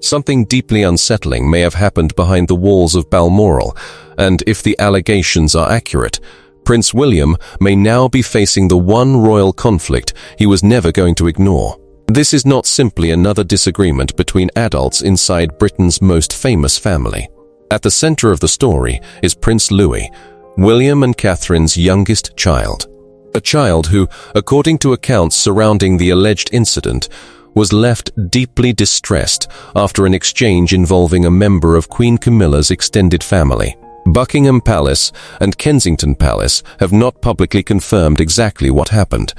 Something deeply unsettling may have happened behind the walls of Balmoral, and if the allegations are accurate, Prince William may now be facing the one royal conflict he was never going to ignore. This is not simply another disagreement between adults inside Britain's most famous family. At the center of the story is Prince Louis, William and Catherine's youngest child. A child who, according to accounts surrounding the alleged incident, was left deeply distressed after an exchange involving a member of Queen Camilla's extended family. Buckingham Palace and Kensington Palace have not publicly confirmed exactly what happened,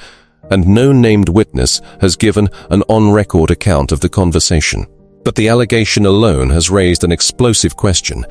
and no named witness has given an on-record account of the conversation. But the allegation alone has raised an explosive question.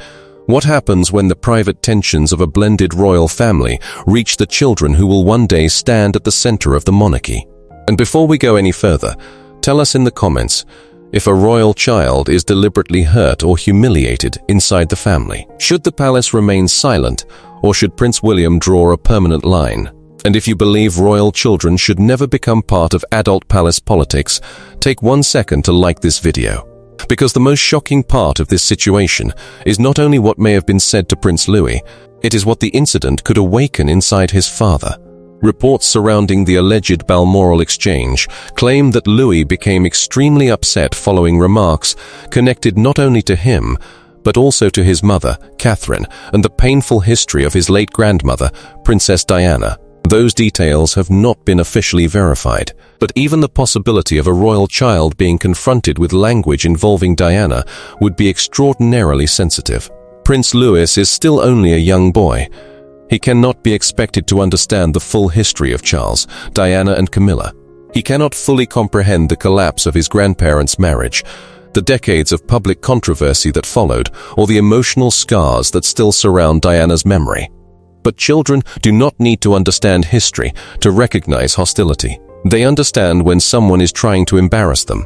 What happens when the private tensions of a blended royal family reach the children who will one day stand at the center of the monarchy? And before we go any further, tell us in the comments if a royal child is deliberately hurt or humiliated inside the family. Should the palace remain silent, or should Prince William draw a permanent line? And if you believe royal children should never become part of adult palace politics, take 1 second to like this video. Because the most shocking part of this situation is not only what may have been said to Prince Louis, it is what the incident could awaken inside his father. Reports surrounding the alleged Balmoral exchange claim that Louis became extremely upset following remarks connected not only to him, but also to his mother, Catherine, and the painful history of his late grandmother, Princess Diana. Those details have not been officially verified, but even the possibility of a royal child being confronted with language involving Diana would be extraordinarily sensitive. Prince Louis is still only a young boy. He cannot be expected to understand the full history of Charles, Diana, and Camilla. He cannot fully comprehend the collapse of his grandparents' marriage, the decades of public controversy that followed, or the emotional scars that still surround Diana's memory. But children do not need to understand history to recognize hostility. They understand when someone is trying to embarrass them.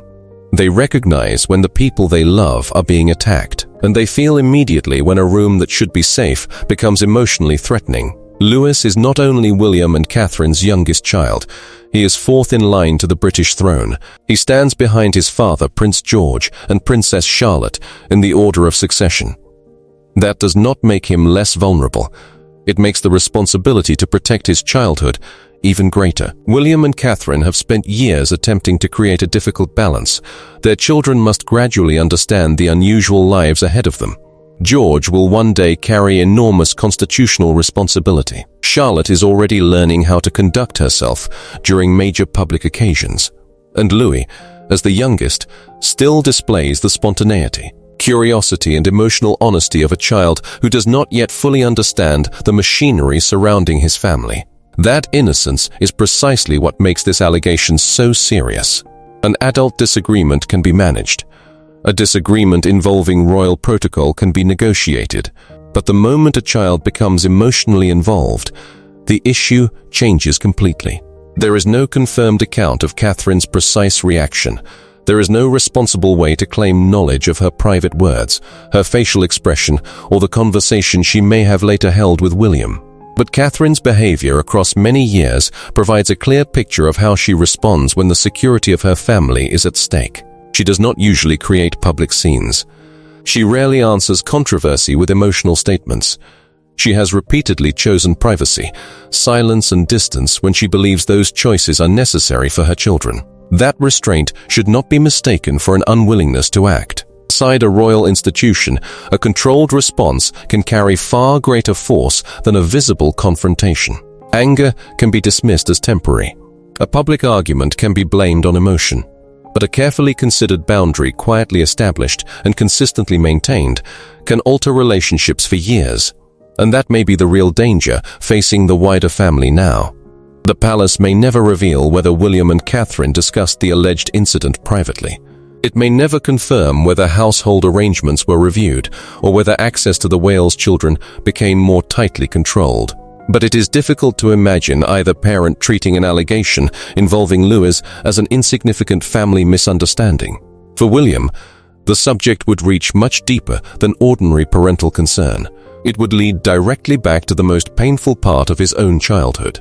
They recognize when the people they love are being attacked, and they feel immediately when a room that should be safe becomes emotionally threatening. Louis is not only William and Catherine's youngest child, he is fourth in line to the British throne. He stands behind his father, Prince George, and Princess Charlotte in the order of succession. That does not make him less vulnerable. It makes the responsibility to protect his childhood even greater. William and Catherine have spent years attempting to create a difficult balance. Their children must gradually understand the unusual lives ahead of them. George will one day carry enormous constitutional responsibility. Charlotte is already learning how to conduct herself during major public occasions. And Louis, as the youngest, still displays the spontaneity, curiosity, and emotional honesty of a child who does not yet fully understand the machinery surrounding his family. That innocence is precisely what makes this allegation so serious. An adult disagreement can be managed. A disagreement involving royal protocol can be negotiated. But the moment a child becomes emotionally involved, the issue changes completely. There is no confirmed account of Catherine's precise reaction. There is no responsible way to claim knowledge of her private words, her facial expression, or the conversation she may have later held with William. But Catherine's behavior across many years provides a clear picture of how she responds when the security of her family is at stake. She does not usually create public scenes. She rarely answers controversy with emotional statements. She has repeatedly chosen privacy, silence, and distance when she believes those choices are necessary for her children. That restraint should not be mistaken for an unwillingness to act. Inside a royal institution, a controlled response can carry far greater force than a visible confrontation. Anger can be dismissed as temporary. A public argument can be blamed on emotion. But a carefully considered boundary, quietly established and consistently maintained, can alter relationships for years. And that may be the real danger facing the wider family now. The palace may never reveal whether William and Catherine discussed the alleged incident privately. It may never confirm whether household arrangements were reviewed or whether access to the Wales children became more tightly controlled. But it is difficult to imagine either parent treating an allegation involving Louis as an insignificant family misunderstanding. For William, the subject would reach much deeper than ordinary parental concern. It would lead directly back to the most painful part of his own childhood.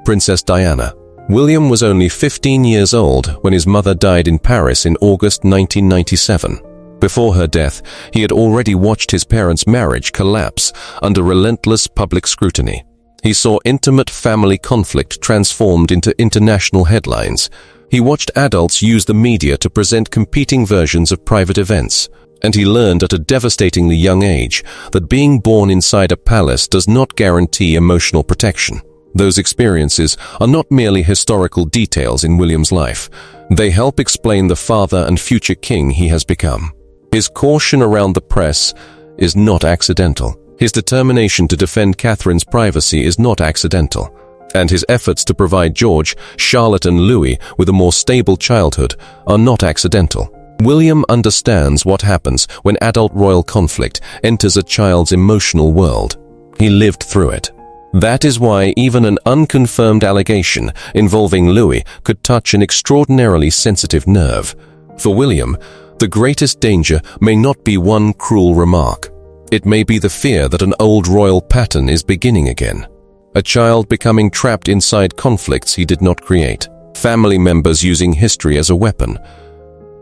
Princess Diana. William was only 15 years old when his mother died in Paris in August 1997. Before her death, he had already watched his parents' marriage collapse under relentless public scrutiny. He saw intimate family conflict transformed into international headlines. He watched adults use the media to present competing versions of private events. And he learned at a devastatingly young age that being born inside a palace does not guarantee emotional protection. Those experiences are not merely historical details in William's life. They help explain the father and future king he has become. His caution around the press is not accidental. His determination to defend Catherine's privacy is not accidental. And his efforts to provide George, Charlotte, and Louis with a more stable childhood are not accidental. William understands what happens when adult royal conflict enters a child's emotional world. He lived through it. That is why even an unconfirmed allegation involving Louis could touch an extraordinarily sensitive nerve. For William, the greatest danger may not be one cruel remark. It may be the fear that an old royal pattern is beginning again. A child becoming trapped inside conflicts he did not create. Family members using history as a weapon.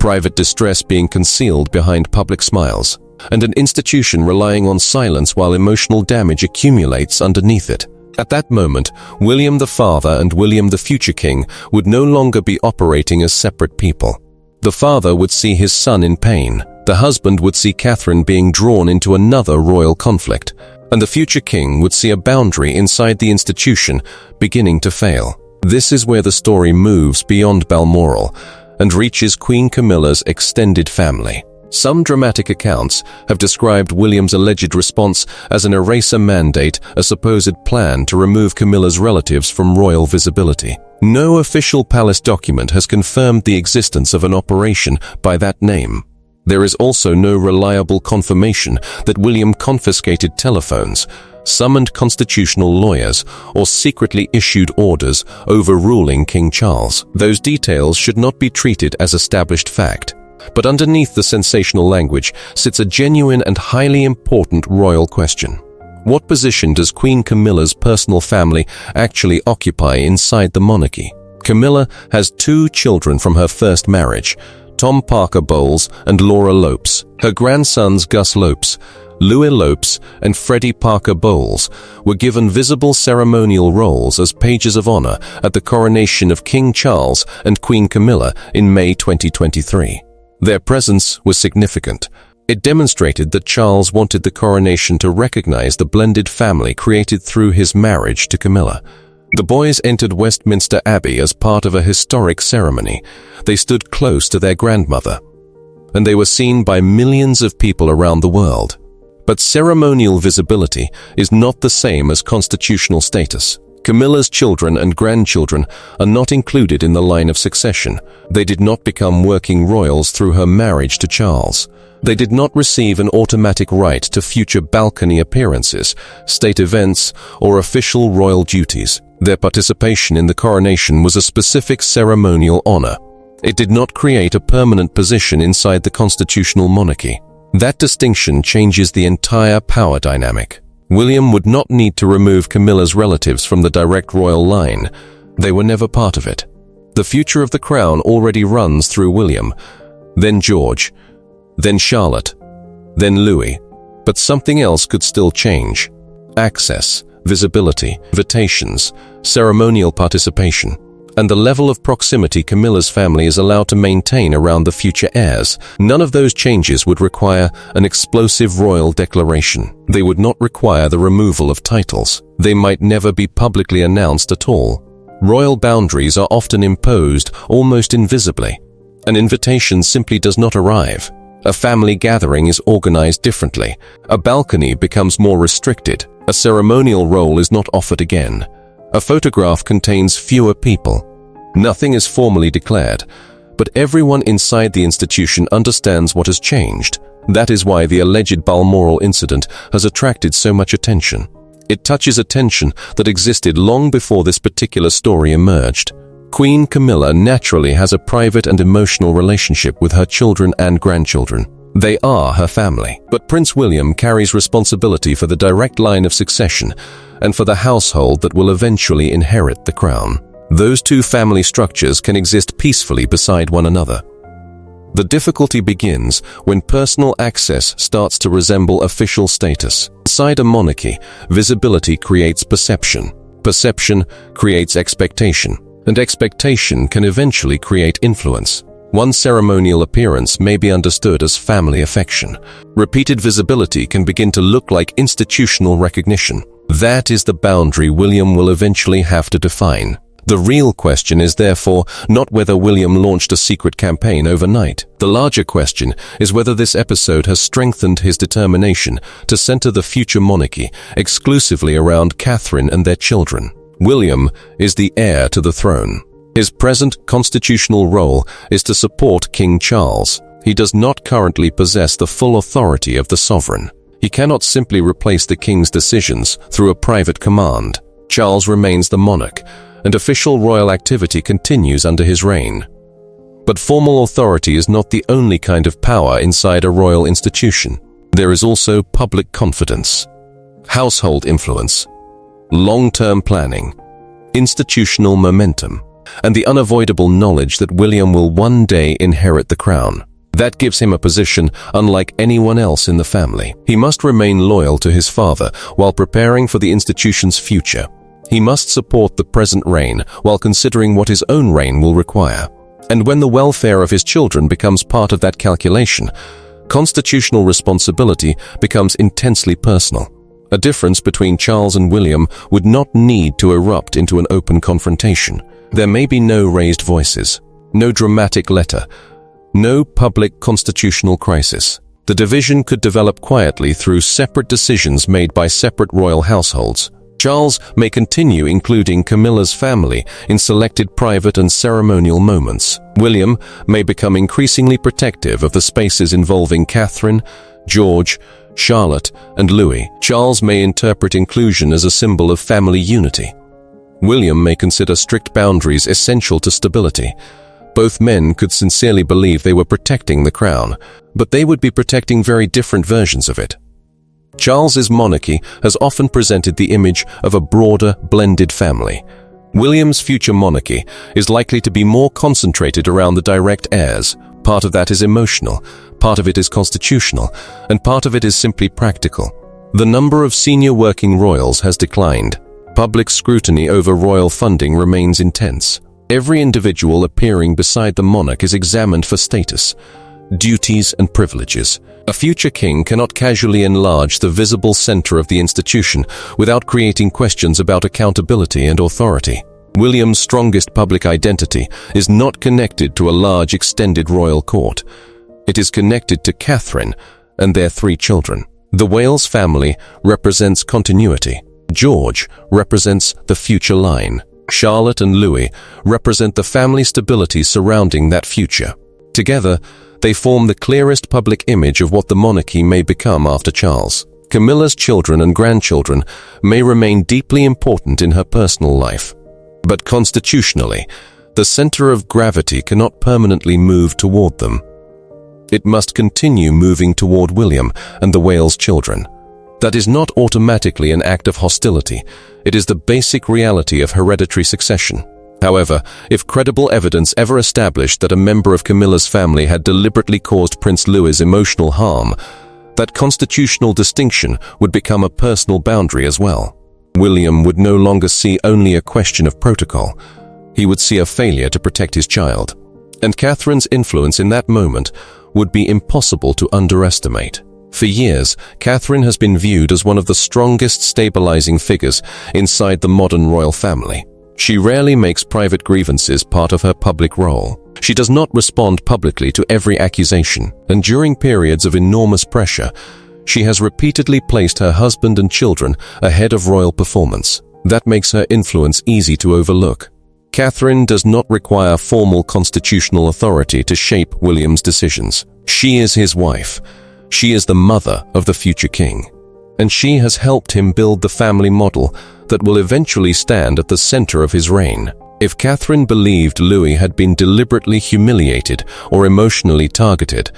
Private distress being concealed behind public smiles, and an institution relying on silence while emotional damage accumulates underneath it. At that moment, William the father and William the future king would no longer be operating as separate people. The father would see his son in pain, the husband would see Catherine being drawn into another royal conflict, and the future king would see a boundary inside the institution beginning to fail. This is where the story moves beyond Balmoral and reaches Queen Camilla's extended family. Some dramatic accounts have described William's alleged response as an eraser mandate, a supposed plan to remove Camilla's relatives from royal visibility. No official palace document has confirmed the existence of an operation by that name. There is also no reliable confirmation that William confiscated telephones, summoned constitutional lawyers, or secretly issued orders overruling King Charles. Those details should not be treated as established fact. But underneath the sensational language sits a genuine and highly important royal question. What position does Queen Camilla's personal family actually occupy inside the monarchy? Camilla has 2 children from her first marriage, Tom Parker Bowles and Laura Lopes. Her grandsons Gus Lopes, Louis Lopes, and Freddie Parker Bowles were given visible ceremonial roles as pages of honor at the coronation of King Charles and Queen Camilla in May 2023. Their presence was significant. It demonstrated that Charles wanted the coronation to recognize the blended family created through his marriage to Camilla. The boys entered Westminster Abbey as part of a historic ceremony. They stood close to their grandmother, and they were seen by millions of people around the world. But ceremonial visibility is not the same as constitutional status. Camilla's children and grandchildren are not included in the line of succession. They did not become working royals through her marriage to Charles. They did not receive an automatic right to future balcony appearances, state events, or official royal duties. Their participation in the coronation was a specific ceremonial honor. It did not create a permanent position inside the constitutional monarchy. That distinction changes the entire power dynamic. William would not need to remove Camilla's relatives from the direct royal line. They were never part of it. The future of the crown already runs through William, then George, then Charlotte, then Louis. But something else could still change. Access, visibility, invitations, ceremonial participation, and the level of proximity Camilla's family is allowed to maintain around the future heirs. None of those changes would require an explosive royal declaration. They would not require the removal of titles. They might never be publicly announced at all. Royal boundaries are often imposed almost invisibly. An invitation simply does not arrive. A family gathering is organized differently. A balcony becomes more restricted. A ceremonial role is not offered again. A photograph contains fewer people. Nothing is formally declared, but everyone inside the institution understands what has changed. That is why the alleged Balmoral incident has attracted so much attention. It touches a tension that existed long before this particular story emerged. Queen Camilla naturally has a private and emotional relationship with her children and grandchildren. They are her family. But Prince William carries responsibility for the direct line of succession and for the household that will eventually inherit the crown. Those two family structures can exist peacefully beside one another. The difficulty begins when personal access starts to resemble official status. Inside a monarchy, visibility creates perception. Perception creates expectation, and expectation can eventually create influence. One ceremonial appearance may be understood as family affection. Repeated visibility can begin to look like institutional recognition. That is the boundary William will eventually have to define. The real question is therefore not whether William launched a secret campaign overnight. The larger question is whether this episode has strengthened his determination to center the future monarchy exclusively around Catherine and their children. William is the heir to the throne. His present constitutional role is to support King Charles. He does not currently possess the full authority of the sovereign. He cannot simply replace the king's decisions through a private command. Charles remains the monarch, and official royal activity continues under his reign. But formal authority is not the only kind of power inside a royal institution. There is also public confidence, household influence, long-term planning, institutional momentum, and the unavoidable knowledge that William will one day inherit the crown. That gives him a position unlike anyone else in the family. He must remain loyal to his father while preparing for the institution's future. He must support the present reign while considering what his own reign will require. And when the welfare of his children becomes part of that calculation, constitutional responsibility becomes intensely personal. A difference between Charles and William would not need to erupt into an open confrontation. There may be no raised voices, no dramatic letter, no public constitutional crisis. The division could develop quietly through separate decisions made by separate royal households. Charles may continue including Camilla's family in selected private and ceremonial moments. William may become increasingly protective of the spaces involving Catherine, George, Charlotte, and Louis. Charles may interpret inclusion as a symbol of family unity. William may consider strict boundaries essential to stability. Both men could sincerely believe they were protecting the crown, but they would be protecting very different versions of it. Charles's monarchy has often presented the image of a broader, blended family. William's future monarchy is likely to be more concentrated around the direct heirs. Part of that is emotional, part of it is constitutional, and part of it is simply practical. The number of senior working royals has declined. Public scrutiny over royal funding remains intense. Every individual appearing beside the monarch is examined for status, duties, and privileges. A future king cannot casually enlarge the visible center of the institution without creating questions about accountability and authority. William's strongest public identity is not connected to a large extended royal court. It is connected to Catherine and their 3 children. The Wales family represents continuity. George represents the future line. Charlotte and Louis represent the family stability surrounding that future. Together, they form the clearest public image of what the monarchy may become after Charles. Camilla's children and grandchildren may remain deeply important in her personal life. But constitutionally, the center of gravity cannot permanently move toward them. It must continue moving toward William and the Wales children. That is not automatically an act of hostility. It is the basic reality of hereditary succession. However, if credible evidence ever established that a member of Camilla's family had deliberately caused Prince Louis emotional harm, that constitutional distinction would become a personal boundary as well. William would no longer see only a question of protocol. He would see a failure to protect his child. And Catherine's influence in that moment would be impossible to underestimate. For years, Catherine has been viewed as one of the strongest stabilizing figures inside the modern royal family. She rarely makes private grievances part of her public role. She does not respond publicly to every accusation, and during periods of enormous pressure, she has repeatedly placed her husband and children ahead of royal performance. That makes her influence easy to overlook. Catherine does not require formal constitutional authority to shape William's decisions. She is his wife. She is the mother of the future king. And she has helped him build the family model that will eventually stand at the center of his reign. If Catherine believed Louis had been deliberately humiliated or emotionally targeted,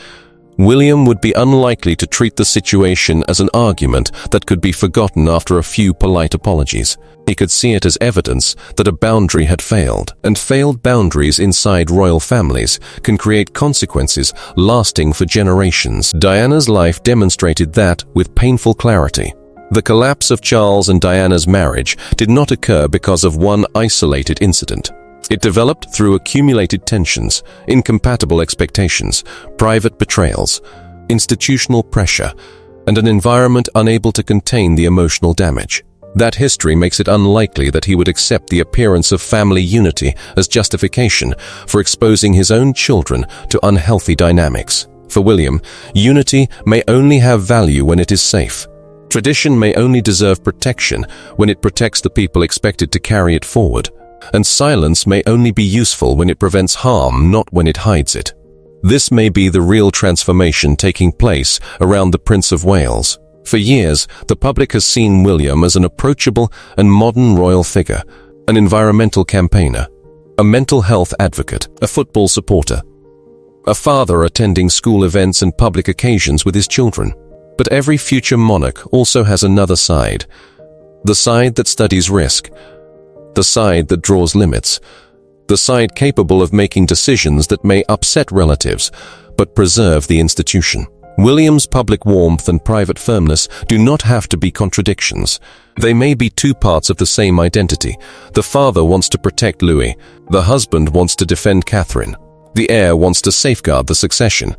William would be unlikely to treat the situation as an argument that could be forgotten after a few polite apologies. He could see it as evidence that a boundary had failed, and failed boundaries inside royal families can create consequences lasting for generations. Diana's life demonstrated that with painful clarity. The collapse of Charles and Diana's marriage did not occur because of one isolated incident. It developed through accumulated tensions, incompatible expectations, private betrayals, institutional pressure, and an environment unable to contain the emotional damage. That history makes it unlikely that he would accept the appearance of family unity as justification for exposing his own children to unhealthy dynamics. For William, unity may only have value when it is safe. Tradition may only deserve protection when it protects the people expected to carry it forward. And silence may only be useful when it prevents harm, not when it hides it. This may be the real transformation taking place around the Prince of Wales. For years, the public has seen William as an approachable and modern royal figure, an environmental campaigner, a mental health advocate, a football supporter, a father attending school events and public occasions with his children. But every future monarch also has another side, the side that studies risk, the side that draws limits, the side capable of making decisions that may upset relatives, but preserve the institution. William's public warmth and private firmness do not have to be contradictions. They may be two parts of the same identity. The father wants to protect Louis, the husband wants to defend Catherine, the heir wants to safeguard the succession,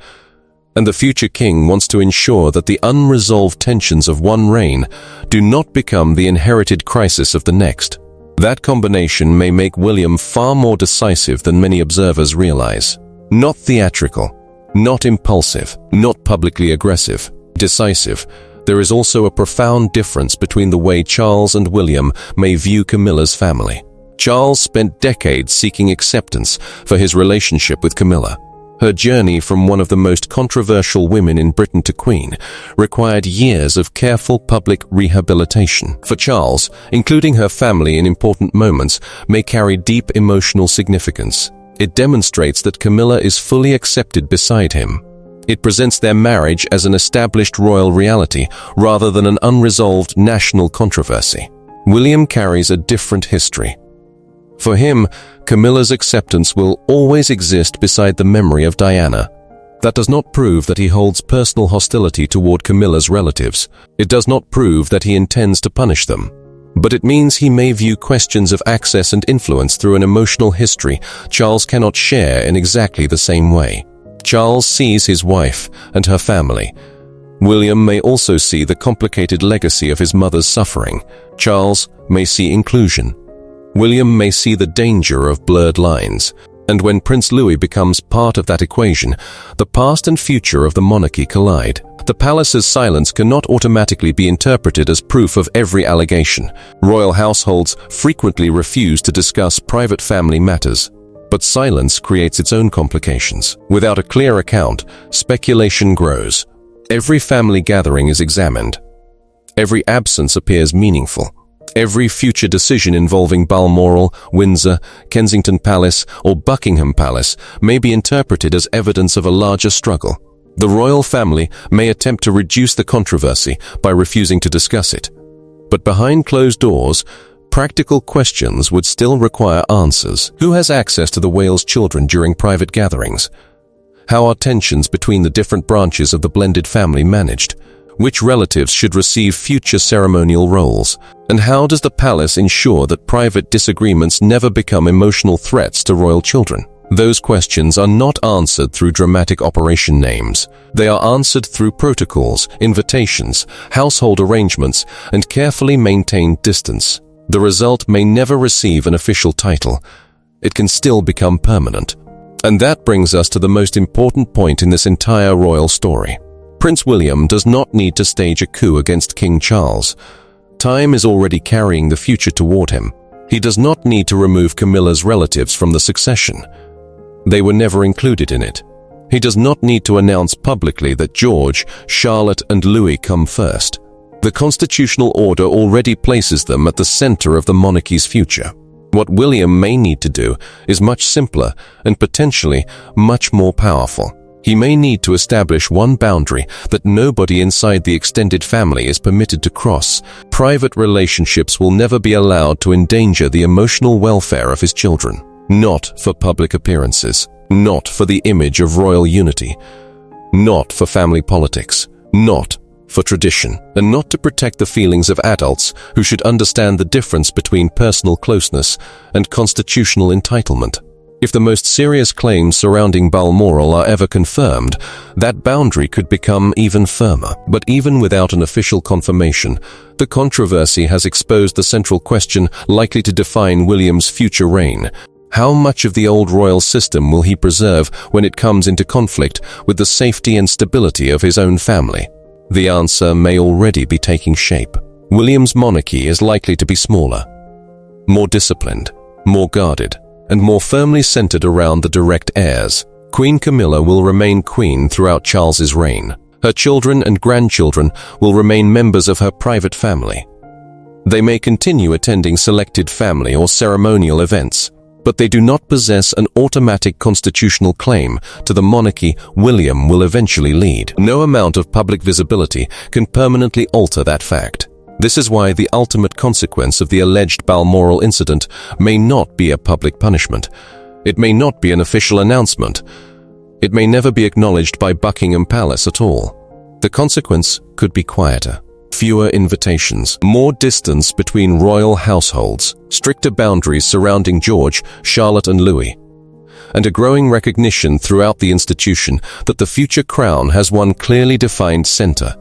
and the future king wants to ensure that the unresolved tensions of one reign do not become the inherited crisis of the next. That combination may make William far more decisive than many observers realize. Not theatrical, not impulsive, not publicly aggressive. Decisive. There is also a profound difference between the way Charles and William may view Camilla's family. Charles spent decades seeking acceptance for his relationship with Camilla. Her journey from one of the most controversial women in Britain to queen required years of careful public rehabilitation. For Charles, including her family in important moments may carry deep emotional significance. It demonstrates that Camilla is fully accepted beside him. It presents their marriage as an established royal reality rather than an unresolved national controversy. William carries a different history. For him, Camilla's acceptance will always exist beside the memory of Diana. That does not prove that he holds personal hostility toward Camilla's relatives. It does not prove that he intends to punish them. But it means he may view questions of access and influence through an emotional history Charles cannot share in exactly the same way. Charles sees his wife and her family. William may also see the complicated legacy of his mother's suffering. Charles may see inclusion. William may see the danger of blurred lines, and when Prince Louis becomes part of that equation, the past and future of the monarchy collide. The palace's silence cannot automatically be interpreted as proof of every allegation. Royal households frequently refuse to discuss private family matters, but silence creates its own complications. Without a clear account, speculation grows. Every family gathering is examined. Every absence appears meaningful. Every future decision involving Balmoral, Windsor, Kensington Palace, or Buckingham Palace may be interpreted as evidence of a larger struggle. The royal family may attempt to reduce the controversy by refusing to discuss it. But behind closed doors, practical questions would still require answers. Who has access to the Wales children during private gatherings? How are tensions between the different branches of the blended family managed? Which relatives should receive future ceremonial roles? And how does the palace ensure that private disagreements never become emotional threats to royal children? Those questions are not answered through dramatic operation names. They are answered through protocols, invitations, household arrangements, and carefully maintained distance. The result may never receive an official title. It can still become permanent. And that brings us to the most important point in this entire royal story. Prince William does not need to stage a coup against King Charles. Time is already carrying the future toward him. He does not need to remove Camilla's relatives from the succession. They were never included in it. He does not need to announce publicly that George, Charlotte, and Louis come first. The constitutional order already places them at the center of the monarchy's future. What William may need to do is much simpler and potentially much more powerful. He may need to establish one boundary that nobody inside the extended family is permitted to cross. Private relationships will never be allowed to endanger the emotional welfare of his children. Not for public appearances, not for the image of royal unity, not for family politics, not for tradition, and not to protect the feelings of adults who should understand the difference between personal closeness and constitutional entitlement. If the most serious claims surrounding Balmoral are ever confirmed, that boundary could become even firmer. But even without an official confirmation, the controversy has exposed the central question likely to define William's future reign. How much of the old royal system will he preserve when it comes into conflict with the safety and stability of his own family? The answer may already be taking shape. William's monarchy is likely to be smaller, more disciplined, more guarded, and more firmly centered around the direct heirs. Queen Camilla will remain queen throughout Charles's reign. Her children and grandchildren will remain members of her private family. They may continue attending selected family or ceremonial events, but they do not possess an automatic constitutional claim to the monarchy William will eventually lead. No amount of public visibility can permanently alter that fact. This is why the ultimate consequence of the alleged Balmoral incident may not be a public punishment. It may not be an official announcement. It may never be acknowledged by Buckingham Palace at all. The consequence could be quieter. Fewer invitations, more distance between royal households, stricter boundaries surrounding George, Charlotte, and Louis, and a growing recognition throughout the institution that the future crown has one clearly defined center: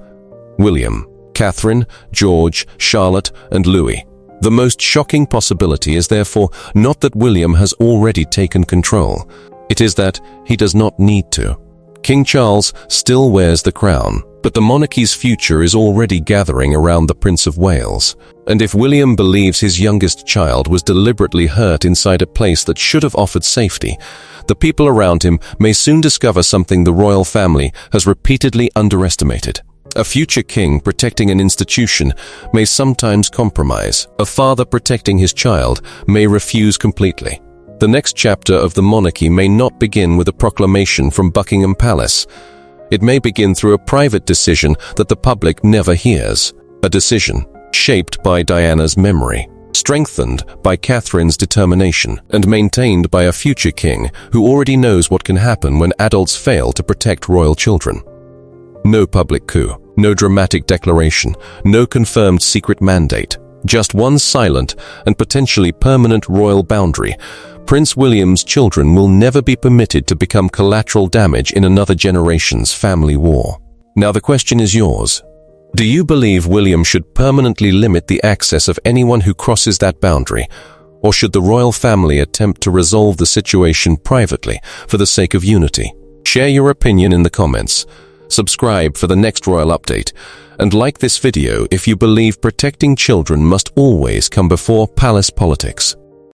William, Catherine, George, Charlotte, and Louis. The most shocking possibility is therefore not that William has already taken control. It is that he does not need to. King Charles still wears the crown, but the monarchy's future is already gathering around the Prince of Wales. And if William believes his youngest child was deliberately hurt inside a place that should have offered safety, the people around him may soon discover something the royal family has repeatedly underestimated. A future king protecting an institution may sometimes compromise. A father protecting his child may refuse completely. The next chapter of the monarchy may not begin with a proclamation from Buckingham Palace. It may begin through a private decision that the public never hears. A decision shaped by Diana's memory, strengthened by Catherine's determination, and maintained by a future king who already knows what can happen when adults fail to protect royal children. No public coup, no dramatic declaration, no confirmed secret mandate, just one silent and potentially permanent royal boundary. Prince William's children will never be permitted to become collateral damage in another generation's family war. Now the question is yours. Do you believe William should permanently limit the access of anyone who crosses that boundary, or should the royal family attempt to resolve the situation privately for the sake of unity? Share your opinion in the comments. Subscribe for the next royal update, and like this video if you believe protecting children must always come before palace politics.